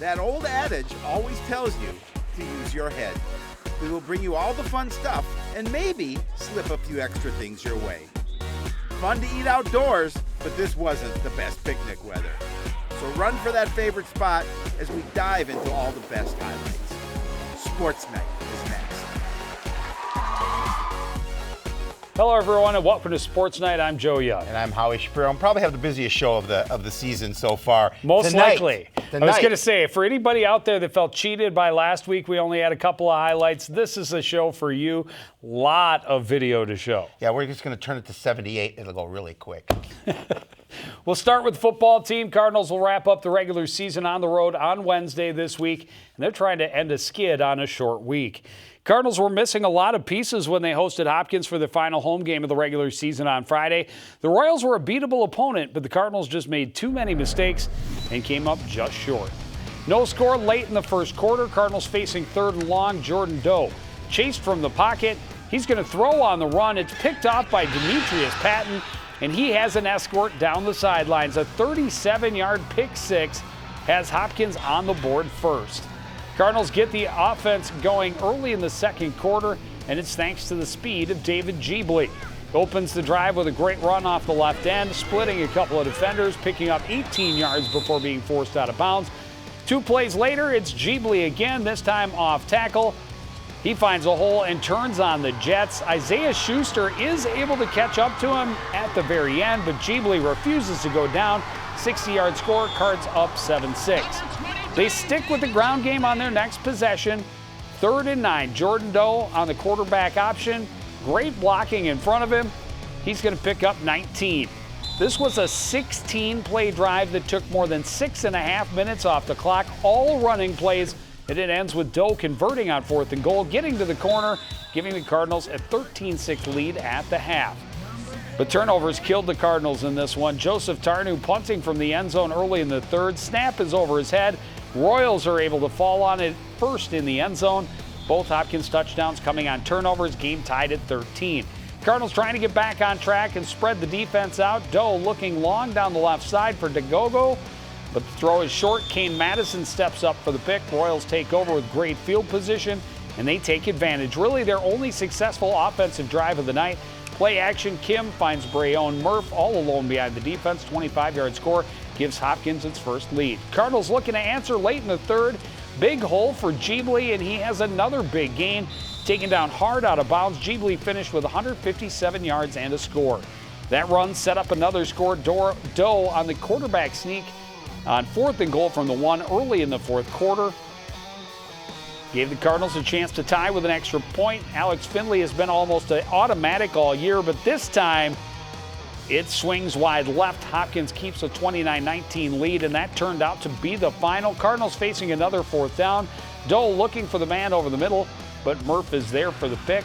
That old adage always tells you to use your head. We will bring you all the fun stuff and maybe slip a few extra things your way. Fun to eat outdoors, but this wasn't the best picnic weather. So run for that favorite spot as we dive into all the best highlights. Sportsnight is next. Hello, everyone, and welcome to Sports Night. I'm Joe Young. And I'm Howie Shapiro. I'll probably have the busiest show of the season so far. Most likely. I was going to say, for anybody out there that felt cheated by last week, we only had a couple of highlights. This is a show for you. Lot of video to show. Yeah, we're just going to turn it to 78. It'll go really quick. We'll start with the football team. Cardinals will wrap up the regular season on the road on Wednesday this week, and they're trying to end a skid on a short week. Cardinals were missing a lot of pieces when they hosted Hopkins for the final home game of the regular season on Friday. The Royals were a beatable opponent, but the Cardinals just made too many mistakes and came up just short. No score late in the first quarter. Cardinals facing third and long. Jordan Doe chased from the pocket. He's going to throw on the run. It's picked off by Demetrius Patton, and he has an escort down the sidelines. A 37-yard pick six has Hopkins on the board first. Cardinals get the offense going early in the second quarter, and it's thanks to the speed of David Jeebley. Opens the drive with a great run off the left end, splitting a couple of defenders, picking up 18 yards before being forced out of bounds. 2 plays later, it's Jeebley again, this time off tackle. He finds a hole and turns on the Jets. Isaiah Schuster is able to catch up to him at the very end, but Jeebley refuses to go down. 60-yard score, Cards up 7-6. They stick with the ground game on their next possession. 3rd and 9. Jordan Doe on the quarterback option. Great blocking in front of him. He's going to pick up 19. This was a 16-play drive that took more than 6.5 minutes off the clock, all running plays, and it ends with Doe converting on 4th and goal, getting to the corner, giving the Cardinals a 13-6 lead at the half. But turnovers killed the Cardinals in this one. Joseph Tarnu punting from the end zone early in the third. Snap is over his head. Royals are able to fall on it first in the end zone. Both Hopkins touchdowns coming on turnovers. Game tied at 13. Cardinals trying to get back on track and spread the defense out. Doe looking long down the left side for DeGogo, but the throw is short. Kane Madison steps up for the pick. Royals take over with great field position, and they take advantage. Really their only successful offensive drive of the night. Play action, Kim finds Brayon Murph all alone behind the defense. 25-yard score gives Hopkins its first lead. Cardinals looking to answer late in the third. Big hole for Jeebley, and he has another big gain. Taken down hard out of bounds, Jeebley finished with 157 yards and a score. That run set up another score. Doe on the quarterback sneak on 4th and goal from the 1 early in the fourth quarter. Gave the Cardinals a chance to tie with an extra point. Alex Finley has been almost an automatic all year, but this time it swings wide left. Hopkins keeps a 29-19 lead, and that turned out to be the final. Cardinals facing another 4th down. Doe looking for the man over the middle, but Murph is there for the pick.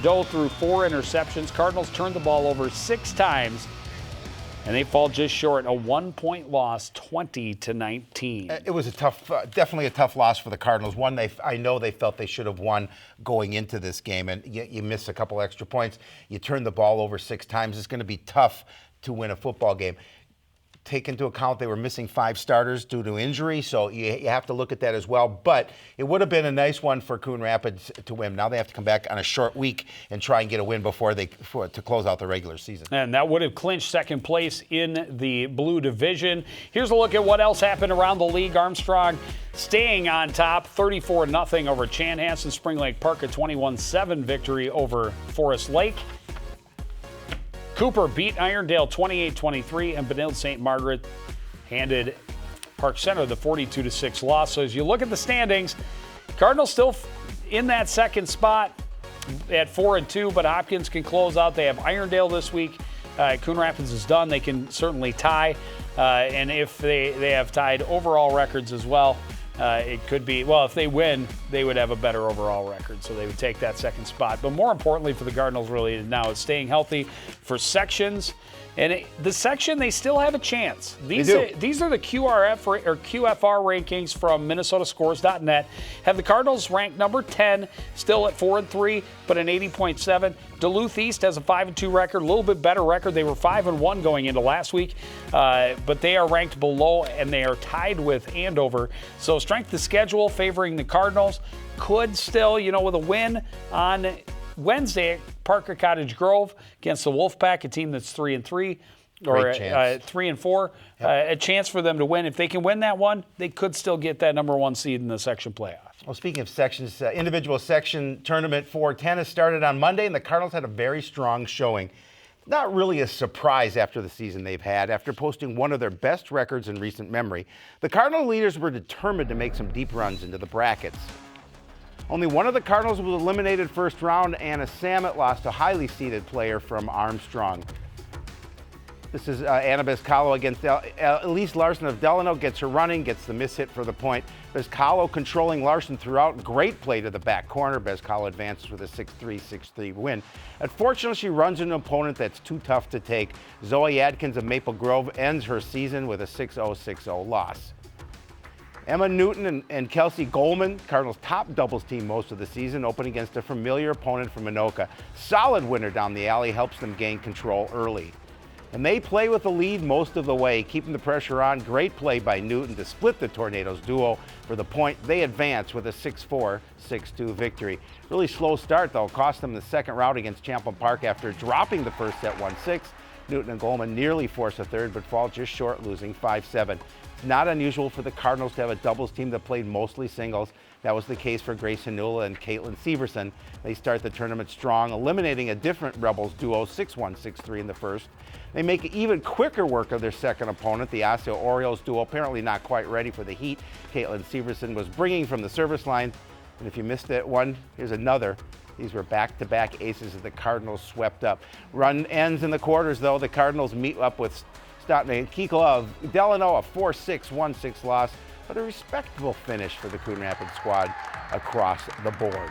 Doe threw 4 interceptions. Cardinals turned the ball over 6 times, and they fall just short. A 1-point loss, 20-19. It was a tough, definitely a tough loss for the Cardinals. One I know they felt they should have won going into this game, and you miss a couple extra points. You turn the ball over 6 times. It's going to be tough to win a football game. Take into account they were missing 5 starters due to injury, so you have to look at that as well. But it would have been a nice one for Coon Rapids to win. Now they have to come back on a short week and try and get a win to close out the regular season. And that would have clinched second place in the Blue Division. Here's a look at what else happened around the league. Armstrong staying on top, 34-0 over Chanhassen. Spring Lake Park, a 21-7 victory over Forest Lake. Cooper beat Irondale 28-23, and Benilde St. Margaret handed Park Center the 42-6 loss. So as you look at the standings, Cardinals still in that second spot at 4-2, but Hopkins can close out. They have Irondale this week. Coon Rapids is done. They can certainly tie, and if they have tied overall records as well, it could be, well, if they win, they would have a better overall record, so they would take that second spot. But more importantly for the Cardinals really now is staying healthy for sections. And the section, they still have a chance. These are the QRF or QFR rankings from MinnesotaScores.net. Have the Cardinals ranked number 10, still at 4-3, but an 80.7. Duluth East has a 5-2 record, a little bit better record. They were 5-1 going into last week, but they are ranked below, and they are tied with Andover. So strength of schedule favoring the Cardinals. Could still, with a win on Wednesday at Parker Cottage Grove against the Wolfpack, a team that's 3-3. Or 3-4, a chance for them to win. If they can win that one, they could still get that number 1 seed in the section playoff. Well, speaking of sections, individual section tournament for tennis started on Monday, and the Cardinals had a very strong showing. Not really a surprise after the season they've had. After posting one of their best records in recent memory, the Cardinal leaders were determined to make some deep runs into the brackets. Only one of the Cardinals was eliminated first round. Anna Samet lost to a highly seeded player from Armstrong. This is Anna Bezcalo against Elise Larson of Delano. Gets her running, gets the miss hit for the point. Bezcalo controlling Larson throughout. Great play to the back corner. Bezcalo advances with a 6-3, 6-3 win. Unfortunately, she runs into an opponent that's too tough to take. Zoe Adkins of Maple Grove ends her season with a 6-0, 6-0 loss. Emma Newton and Kelsey Goldman, Cardinals' top doubles team most of the season, open against a familiar opponent from Anoka. Solid winner down the alley, helps them gain control early. And they play with the lead most of the way, keeping the pressure on. Great play by Newton to split the Tornadoes duo for the point. They advance with a 6-4, 6-2 victory. Really slow start, though. Cost them the second round against Champlain Park after dropping the first set 1-6. Newton and Goldman nearly force a third, but fall just short, losing 5-7. It's not unusual for the Cardinals to have a doubles team that played mostly singles. That was the case for Grace Hanula and Caitlin Severson. They start the tournament strong, eliminating a different Rebels duo, 6-1, 6-3 in the first. They make even quicker work of their second opponent, the Osseo Orioles duo, apparently not quite ready for the heat. Caitlin Severson was bringing from the service line. And if you missed that one, here's another. These were back-to-back aces as the Cardinals swept up. Run ends in the quarters, though. The Cardinals meet up with Stotney and Kikla of Delano, a 4-6, 1-6 loss, but a respectable finish for the Coon Rapids squad across the board.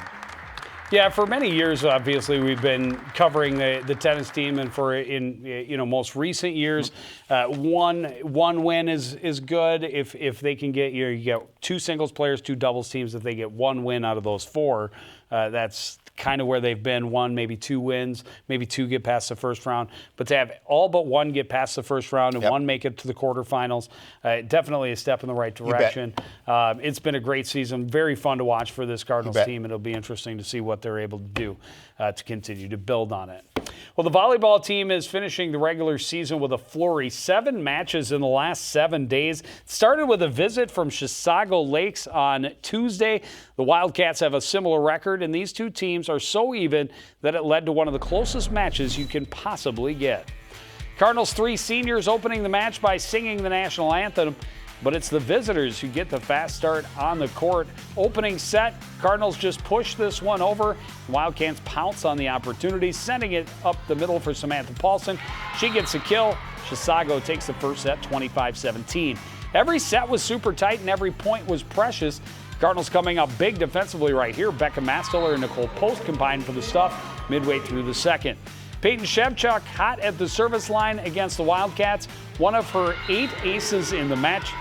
Yeah, for many years, obviously, we've been covering the tennis team, and in most recent years, one win is good. If they can get you get 2 singles players, 2 doubles teams. If they get 1 win out of those 4, that's kind of where they've been. 1, maybe 2 wins, maybe 2 get past the first round. But to have all but 1 get past the first round and 1 make it to the quarterfinals, definitely a step in the right direction. It's been a great season, very fun to watch for this Cardinals team. It'll be interesting to see what they're able to do to continue to build on it. Well, the volleyball team is finishing the regular season with a flurry. 7 matches in the last 7 days. It started with a visit from Chisago Lakes on Tuesday. The Wildcats have a similar record, and these 2 teams are so even that it led to one of the closest matches you can possibly get. Cardinals 3 seniors opening the match by singing the national anthem, but it's the visitors who get the fast start on the court. Opening set, Cardinals just push this one over. Wildcats pounce on the opportunity, sending it up the middle for Samantha Paulson. She gets a kill. Chisago takes the first set 25-17. Every set was super tight and every point was precious. Cardinals coming up big defensively right here. Becca Mastiller and Nicole Post combined for the stuff midway through the second. Peyton Shevchuk hot at the service line against the Wildcats. One of her 8 aces in the match.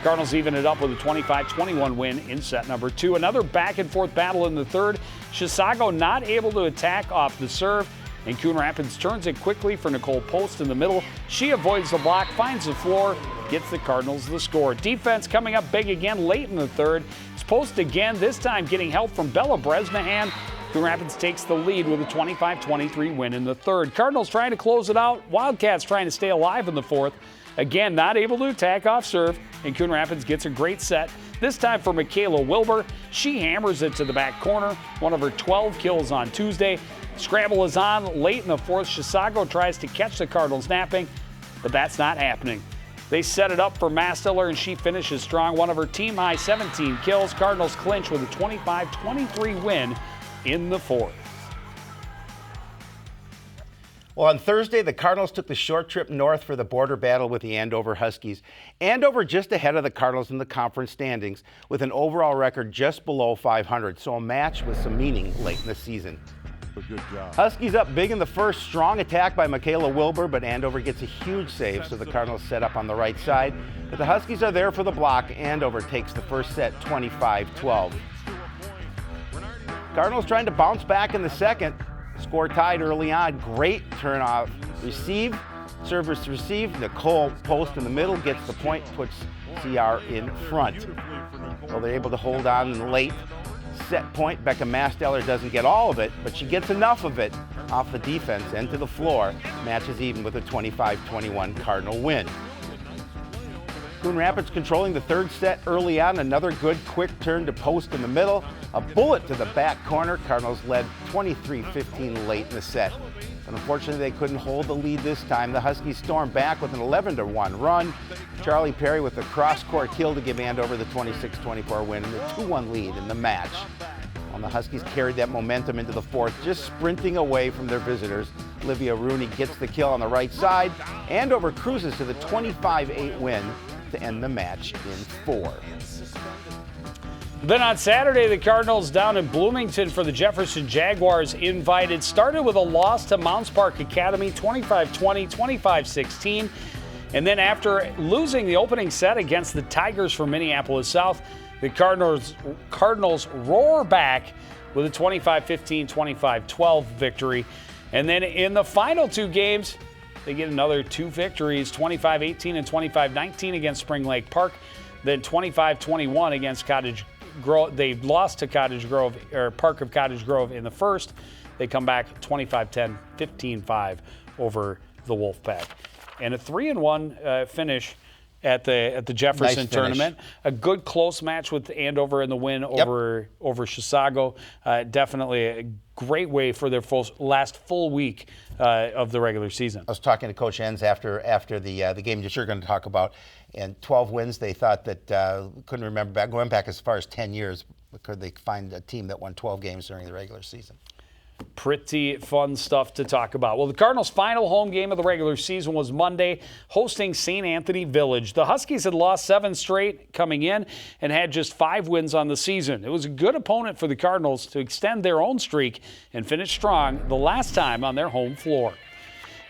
Cardinals even it up with a 25-21 win in set number 2. Another back-and-forth battle in the third. Chisago not able to attack off the serve, and Coon Rapids turns it quickly for Nicole Post in the middle. She avoids the block, finds the floor, gets the Cardinals the score. Defense coming up big again late in the third. It's Post again, this time getting help from Bella Bresnahan. Coon Rapids takes the lead with a 25-23 win in the third. Cardinals trying to close it out. Wildcats trying to stay alive in the fourth. Again, not able to attack off serve, and Coon Rapids gets a great set. This time for Michaela Wilbur. She hammers it to the back corner, one of her 12 kills on Tuesday. Scramble is on late in the fourth. Chisago tries to catch the Cardinals napping, but that's not happening. They set it up for Mastiller, and she finishes strong. One of her team-high 17 kills. Cardinals clinch with a 25-23 win in the fourth. Well, on Thursday, the Cardinals took the short trip north for the border battle with the Andover Huskies. Andover just ahead of the Cardinals in the conference standings with an overall record just below 500, so a match with some meaning late in the season. Good job. Huskies up big in the first, strong attack by Michaela Wilbur, but Andover gets a huge save, so the Cardinals set up on the right side. But the Huskies are there for the block. Andover takes the first set 25-12. Cardinals trying to bounce back in the second. Score tied early on. Great turnoff receive. Servers to receive. Nicole Post in the middle gets the point, puts CR in front. Well, they're able to hold on in the late set point. Becca Masteller doesn't get all of it, but she gets enough of it off the defense and to the floor. Matches even with a 25-21 Cardinal win. Coon Rapids controlling the third set early on. Another good quick turn to Post in the middle. A bullet to the back corner. Cardinals led 23-15 late in the set. But unfortunately, they couldn't hold the lead this time. The Huskies stormed back with an 11-1 run. Charlie Perry with a cross-court kill to give Andover the 26-24 win and the 2-1 lead in the match. And the Huskies carried that momentum into the fourth, just sprinting away from their visitors. Olivia Rooney gets the kill on the right side. Andover cruises to the 25-8 win to end the match in 4. Then on Saturday, the Cardinals down in Bloomington for the Jefferson Jaguars invited started with a loss to Mounds Park Academy, 25-20, 25-16. And then after losing the opening set against the Tigers from Minneapolis South, the Cardinals roar back with a 25-15, 25-12 victory. And then in the final two games, they get another 2 victories, 25-18 and 25-19 against Spring Lake Park, then 25-21 against Cottage Grove. They lost to Cottage Grove, or Park of Cottage Grove in the first. They come back 25-10, 15-5 over the Wolfpack. And a 3-1 finish at the Jefferson Nice tournament. A good close match with Andover in the win over Chisago. Definitely a great way for their last full week of the regular season. I was talking to Coach Enns after the game that you're going to talk about, and 12 wins. They thought that couldn't remember going back as far as 10 years. Could they find a team that won 12 games during the regular season? Pretty fun stuff to talk about. Well, the Cardinals' final home game of the regular season was Monday, hosting St. Anthony Village. The Huskies had lost 7 straight coming in and had just 5 wins on the season. It was a good opponent for the Cardinals to extend their own streak and finish strong the last time on their home floor.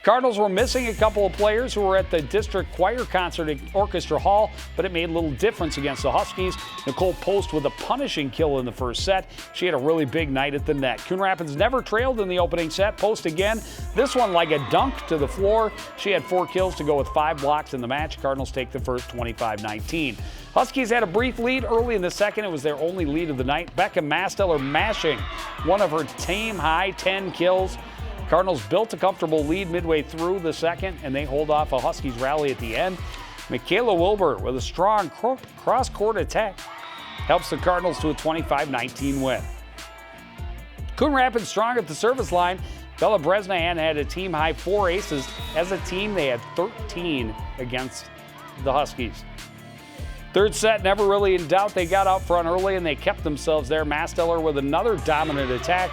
Cardinals were missing a couple of players who were at the district choir concert at Orchestra Hall, but it made little difference against the Huskies. Nicole Post with a punishing kill in the first set. She had a really big night at the net. Coon Rapids never trailed in the opening set. Post again, this one like a dunk to the floor. She had 4 kills to go with 5 blocks in the match. Cardinals take the first 25-19. Huskies had a brief lead early in the second. It was their only lead of the night. Becca Masteller mashing one of her team-high 10 kills. Cardinals built a comfortable lead midway through the second, and they hold off a Huskies rally at the end. Michaela Wilbur with a strong cross-court attack helps the Cardinals to a 25-19 win. Coon Rapids strong at the service line. Bella Bresnahan had a team-high 4 aces. As a team, they had 13 against the Huskies. Third set, never really in doubt. They got out front early, and they kept themselves there. Masteller with another dominant attack.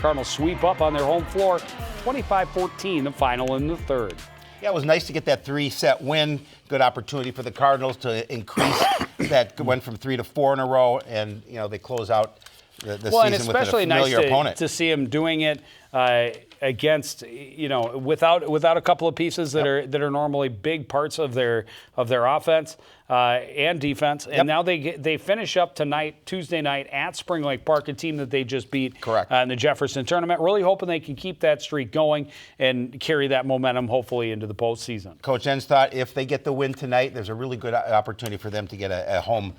Cardinals sweep up on their home floor, 25-14, the final in the third. Yeah, it was nice to get that 3-set win. Good opportunity for the Cardinals to increase that. Went from 3 to 4 in a row, and they close out the season with a familiar opponent. To see them doing it against, without a couple of pieces that are normally big parts of their offense and defense. And now they finish up tonight, Tuesday night, at Spring Lake Park, a team that they just beat in the Jefferson tournament. Really hoping they can keep that streak going and carry that momentum, hopefully, into the postseason. Coach Enns thought if they get the win tonight, there's a really good opportunity for them to get a home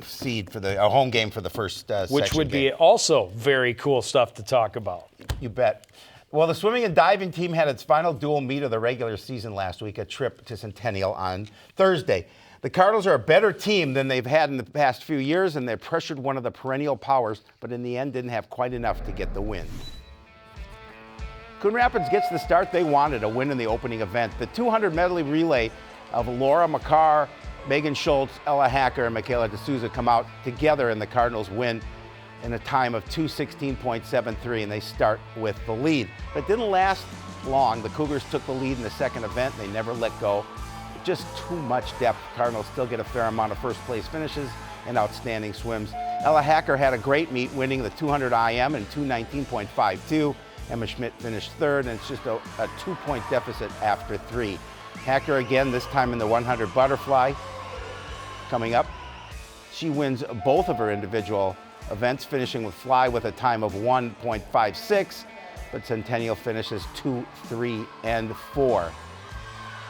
seed for a home game for the first which would game. Be also very cool stuff to talk about. You bet. Well, the swimming and diving team had its final dual meet of the regular season last week, a trip to Centennial on Thursday. The Cardinals are a better team than they've had in the past few years, and they pressured one of the perennial powers, but in the end didn't have quite enough to get the win. Coon Rapids gets the start they wanted, a win in the opening event. The 200 medley relay of Laura McCarr, Megan Schultz, Ella Hacker, and Michaela D'Souza come out together in the Cardinals win in a time of 2:16.73, and they start with the lead. But it didn't last long. The Cougars took the lead in the second event. They never let go. Just too much depth. Cardinals still get a fair amount of first place finishes and outstanding swims. Ella Hacker had a great meet, winning the 200 IM in 2:19.52. Emma Schmidt finished third, and it's just a 2-point deficit after 3. Hacker again, this time in the 100 butterfly. Coming up, she wins both of her individual events, finishing with fly with a time of 1.56. but Centennial finishes 2, 3, and 4.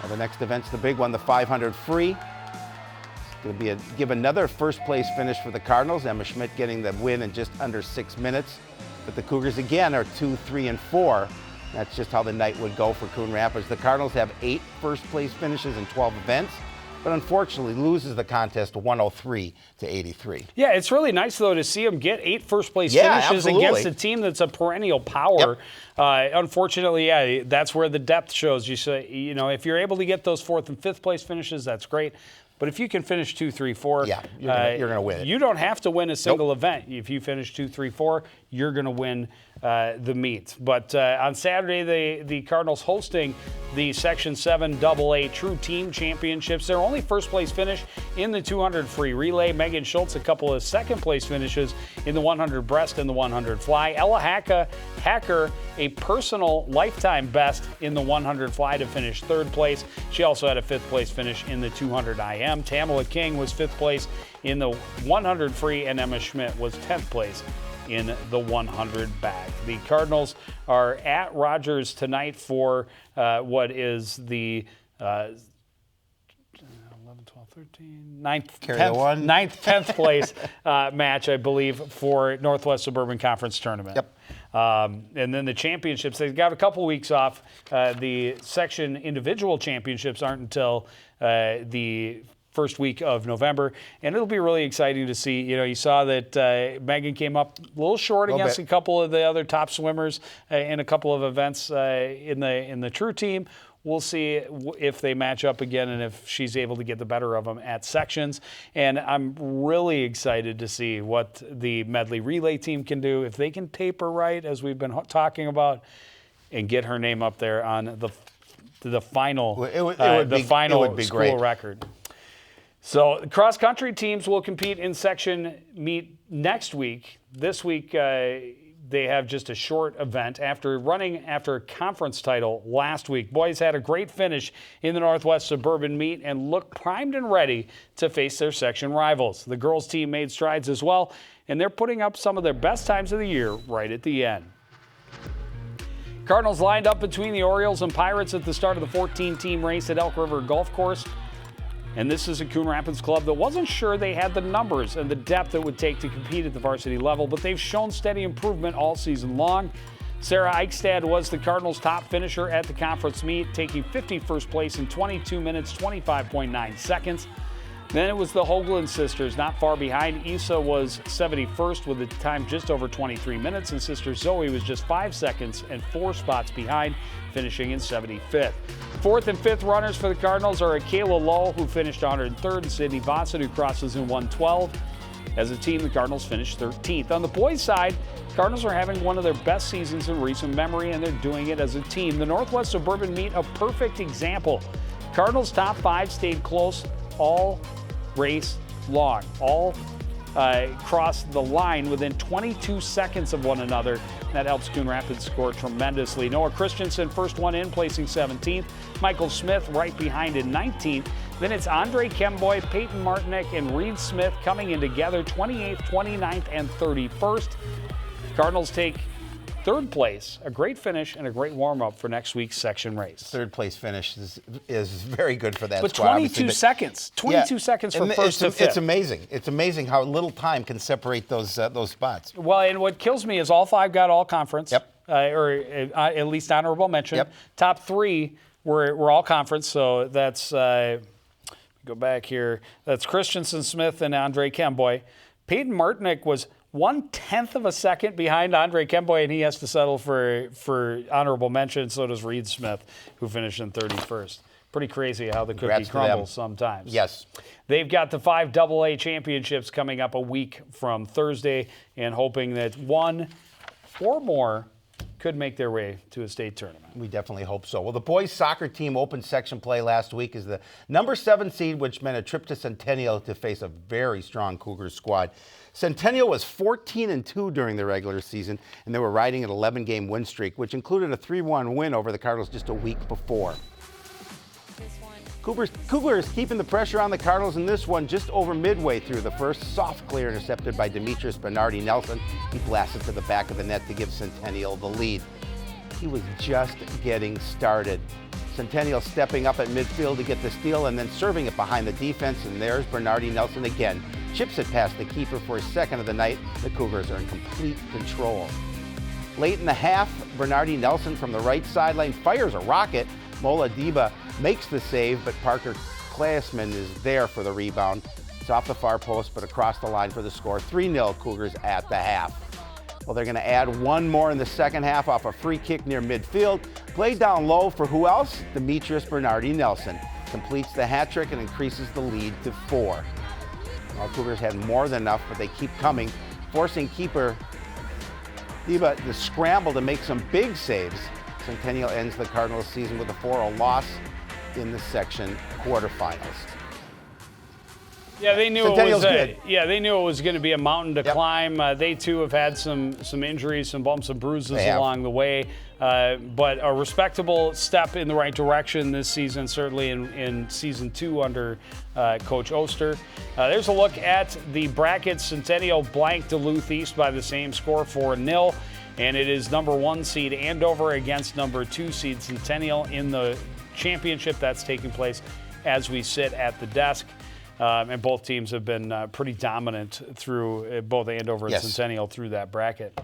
Now the next event's the big one, the 500 free. It's going to give another first-place finish for the Cardinals. Emma Schmidt getting the win in just under 6 minutes. But the Cougars, again, are 2, 3, and 4. That's just how the night would go for Coon Rapids. The Cardinals have 8 first-place finishes in 12 events, but unfortunately loses the contest 103 to 83. Yeah, it's really nice, though, to see them get 8 first-place Yeah, finishes absolutely. against a team that's a perennial power. Yep. Unfortunately, yeah, that's where the depth shows. You say, you know, if you're able to get those 4th and 5th place finishes, that's great. But if you can finish 2, 3, 4, yeah, you're going to win it. You don't have to win a single event. If you finish 2, 3, 4, you're going to win the meet. But on Saturday, the Cardinals hosting the Section 7 AA True Team Championships. Their only first-place finish in the 200 free relay. Megan Schultz, a couple of second-place finishes in the 100 breast and the 100 fly. Ella Hacker, a personal lifetime best in the 100 fly to finish 3rd place. She also had a 5th-place finish in the 200 IM. Tamala King was 5th place in the 100 free, and Emma Schmidt was 10th place in the 100 bag. The Cardinals are at Rogers tonight for what is the 11, 12, 13, 9th, 10th place match, I believe, for Northwest Suburban Conference Tournament. Yep. And then the championships, they've got a couple weeks off. The section individual championships aren't until the first week of November, and it'll be really exciting to see. You know, you saw that Megan came up a little short against a couple of the other top swimmers in a couple of events in the True Team. We'll see if they match up again and if she's able to get the better of them at sections. And I'm really excited to see what the medley relay team can do. If they can taper right, as we've been talking about, and get her name up there on the final, final school great. record. So cross-country teams will compete in section meet next week. This week, they have just a short event after a conference title last week. Boys had a great finish in the Northwest Suburban meet and look primed and ready to face their section rivals. The girls team made strides as well, and they're putting up some of their best times of the year right at the end. Cardinals lined up between the Orioles and Pirates at the start of the 14-team race at Elk River Golf Course. And this is a Coon Rapids club that wasn't sure they had the numbers and the depth it would take to compete at the varsity level, but they've shown steady improvement all season long. Sarah Eichstad was the Cardinals' top finisher at the conference meet, taking 51st place in 22 minutes, 25.9 seconds. Then it was the Hoagland sisters, not far behind. Issa was 71st with a time just over 23 minutes, and sister Zoe was just 5 seconds and 4 spots behind, finishing in 75th. 4th and 5th runners for the Cardinals are Kayla Lowe, who finished 103rd, and Sydney Vossett, who crosses in 112. As a team, the Cardinals finished 13th. On the boys' side, Cardinals are having one of their best seasons in recent memory, and they're doing it as a team. The Northwest Suburban meet, a perfect example. Cardinals' top 5 stayed close all race long, all crossed the line within 22 seconds of one another. That helps Coon Rapids score tremendously. Noah Christensen, first one in, placing 17th. Michael Smith right behind in 19th. Then it's Andre Kemboy, Peyton Martinek, and Reed Smith coming in together, 28th, 29th, and 31st. Cardinals take 3rd place, a great finish and a great warm-up for next week's section race. 3rd place finish is very good for that but squad. 22 seconds. 22 seconds from first to 5th. It's amazing. It's amazing how little time can separate those spots. Well, and what kills me is all 5 got all conference. Yep. Or at least honorable mention. Yep. Top 3 were all conference, so that's, go back here, that's Christensen, Smith, and Andre Kemboy. Peyton Martinek was 1/10 of a second behind Andre Kemboy, and he has to settle for honorable mention. So does Reed Smith, who finished in 31st. Pretty crazy how the cookie crumbles sometimes. Yes. They've got the 5 AA championships coming up a week from Thursday, and hoping that one or more could make their way to a state tournament. We definitely hope so. Well, the boys soccer team opened section play last week as the number 7 seed, which meant a trip to Centennial to face a very strong Cougars squad. Centennial was 14-2 during the regular season, and they were riding an 11-game win streak, which included a 3-1 win over the Cardinals just a week before. Cougars keeping the pressure on the Cardinals in this one just over midway through the first. Soft clear intercepted by Demetrius Bernardi Nelson. He blasted to the back of the net to give Centennial the lead. he was just getting started. Centennial stepping up at midfield to get the steal and then serving it behind the defense, and there's Bernardi Nelson again. Chips it past the keeper for his second of the night. The Cougars are in complete control. Late in the half, Bernardi Nelson from the right sideline fires a rocket. Mola Diba makes the save, but Parker Klaesman is there for the rebound. It's off the far post, but across the line for the score. 3-0 Cougars at the half. Well, they're going to add one more in the second half off a free kick near midfield. Played down low for who else? Demetrius Bernardi Nelson. Completes the hat trick and increases the lead to 4. Well, Cougars had more than enough, but they keep coming, forcing keeper Diba to scramble to make some big saves. Centennial ends the Cardinals season with a 4-0 loss in the section quarterfinals. Yeah, they knew Centennial's it was good. they knew it was going to be a mountain to climb. They too have had some injuries, some bumps and bruises along the way, but a respectable step in the right direction this season, certainly in season 2 under Coach Oster. There's a look at the brackets. Centennial blanked Duluth East by the same score, 4-0, and it is number 1 seed Andover against number 2 seed Centennial in the championship that's taking place as we sit at the desk. And both teams have been pretty dominant through both Andover and Centennial through that bracket.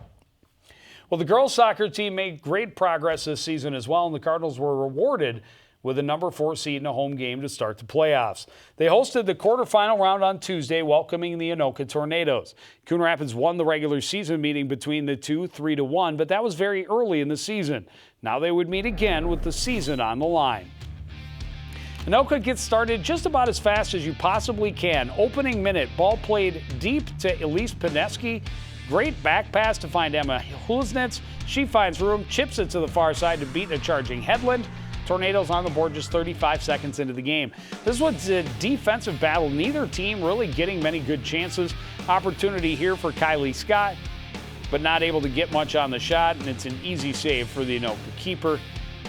Well, the girls soccer team made great progress this season as well, and the Cardinals were rewarded with a number 4 seed in a home game to start the playoffs. They hosted the quarterfinal round on Tuesday, welcoming the Anoka Tornadoes. Coon Rapids won the regular season meeting between the two 3-1, but that was very early in the season. Now they would meet again with the season on the line. Anoka gets started just about as fast as you possibly can. Opening minute, ball played deep to Elise Pineski. Great back pass to find Emma Hulsnitz. She finds room, chips it to the far side to beat a charging Headland. Tornadoes on the board just 35 seconds into the game. This was a defensive battle. Neither team really getting many good chances. Opportunity here for Kylie Scott, but not able to get much on the shot, and it's an easy save for the Anoka keeper.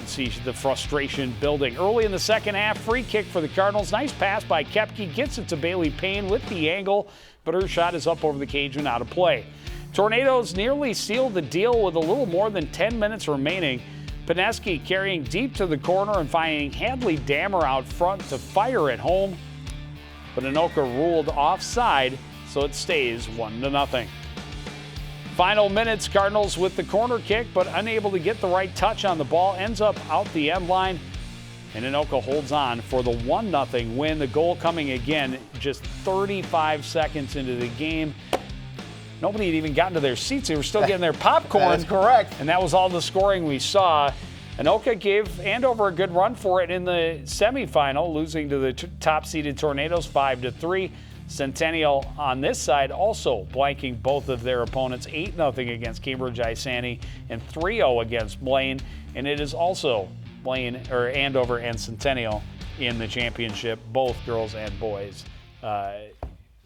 See the frustration building. Early in the second half, free kick for the Cardinals. Nice pass by Kepke, gets it to Bailey Payne with the angle, but her shot is up over the cage and out of play. Tornadoes nearly sealed the deal with a little more than 10 minutes remaining. Pineski carrying deep to the corner and finding Hadley Dammer out front to fire it home, but Anoka ruled offside, so it stays 1-0. Final minutes, Cardinals with the corner kick, but unable to get the right touch on the ball, ends up out the end line, and Anoka holds on for the 1-0 win. The goal coming again just 35 seconds into the game. Nobody had even gotten to their seats. They were still getting their popcorn. That's correct. And that was all the scoring we saw. Anoka gave Andover a good run for it in the semifinal, losing to the top-seeded Tornadoes 5-3. Centennial on this side also blanking both of their opponents, 8-0 against Cambridge Isani and 3-0 against Blaine. And it is also Andover and Centennial in the championship, both girls and boys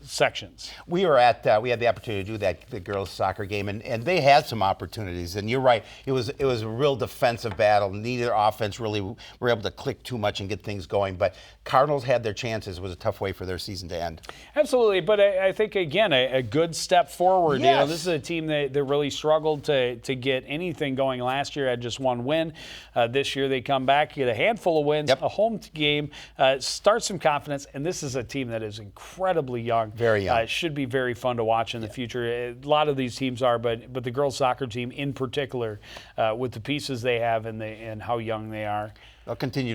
sections. We had the opportunity to do the girls' soccer game, and they had some opportunities. And you're right, it was a real defensive battle. Neither offense really were able to click too much and get things going. But Cardinals had their chances. It was a tough way for their season to end. Absolutely, but I think again a good step forward. Yes. You know, this is a team that really struggled to get anything going last year. Had just one win. This year they come back, get a handful of wins, a home game, start some confidence, and this is a team that is incredibly young. Very young. It should be very fun to watch in the future. A lot of these teams are, but the girls soccer team in particular, with the pieces they have and how young they are. They'll continue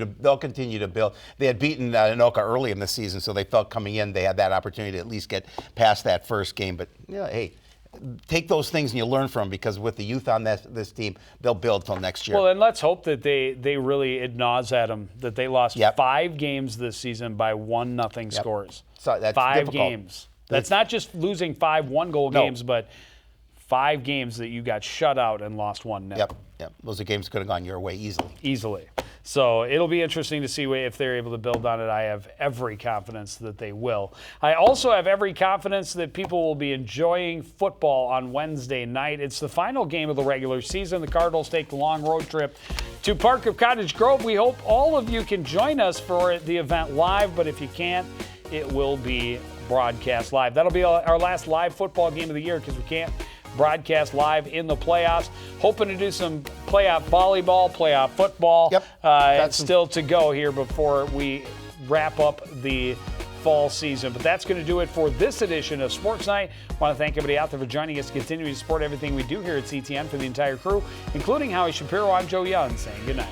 to build. They had beaten Anoka early in the season, so they felt coming in they had that opportunity to at least get past that first game. But hey, take those things and you learn from them, because with the youth on this team, they'll build till next year. Well, and let's hope that they really it gnaws at them that they lost 5 games this season by 1-0 scores. So that's 5 difficult. games. That's not just losing 5 one-goal games, but 5 games that you got shut out and lost 1-0. Yep. Those games could have gone your way easily. So it'll be interesting to see if they're able to build on it. I have every confidence that they will. I also have every confidence that people will be enjoying football on Wednesday night. It's the final game of the regular season. The Cardinals take the long road trip to Park of Cottage Grove. We hope all of you can join us for the event live, but if you can't, it will be broadcast live. That'll be our last live football game of the year, because we can't broadcast live in the playoffs. Hoping to do some playoff volleyball, playoff football. Yep. It's still to go here before we wrap up the fall season. But that's going to do it for this edition of Sports Night. I want to thank everybody out there for joining us, continuing to support everything we do here at CTN. For the entire crew, including Howie Shapiro, I'm Joe Young saying good night.